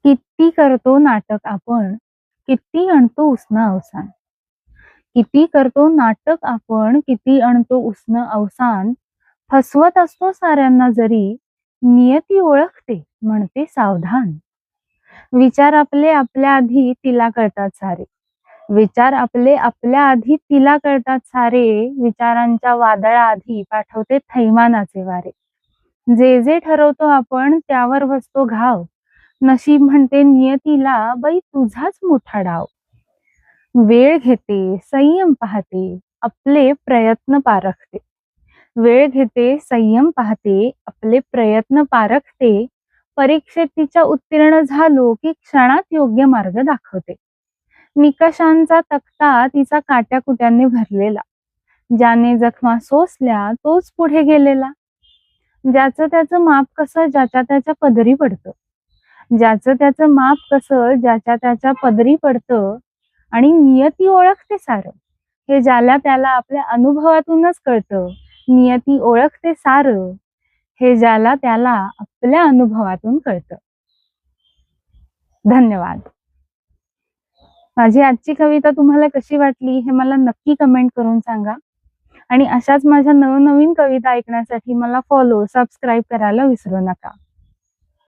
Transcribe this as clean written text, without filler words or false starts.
किती करतो नाटक आपण, किती आणतो उसनं अवसान. किती करतो नाटक आपण, किती आणतो उसनं अवसान. फसवत असतो साऱ्यांना जरी, नियती ओळखते म्हणते सावधान. विचार आपले आपल्या आधी तिला कळतात सारे. विचार आपले आपल्या आधी तिला कळतात सारे. विचारांच्या वादळाआधी पाठवते थैमानाचे वारे. जे जे ठरवतो आपण त्यावर बसतो घाव. नशीब म्हणते नियतीला, बाई तुझाच मोठा डाव. वेळ घेते, संयम पाहते, आपले प्रयत्न पारखते. वेळ घेते, संयम पाहते, आपले प्रयत्न पारखते. परीक्षेत तिच्या उत्तीर्ण झालो की क्षणात योग्य मार्ग दाखवते. निकषांचा तक्ता तिचा काट्याकुट्यांनी भरलेला. ज्याने जखमा सोसल्या तोच पुढे गेलेला. ज्याचं त्याचं माप कसं ज्याच्या त्याच्या पदरी पडतं. ज्याचं त्याचं माप कसं ज्याच्या त्याच्या पदरी पडतं. आणि नियती ओळखते सारं, हे ज्याला त्याला आपल्या अनुभवातूनच कळतं. नियती ओळखते सारं, हे ज्याला त्याला आपल्या अनुभवातून कळतं. धन्यवाद. माझी आजची कविता तुम्हाला कशी वाटली हे मला नक्की कमेंट करून सांगा. आणि अशाच माझ्या नवनवीन कविता ऐकण्यासाठी मला फॉलो, सबस्क्राईब करायला विसरू नका.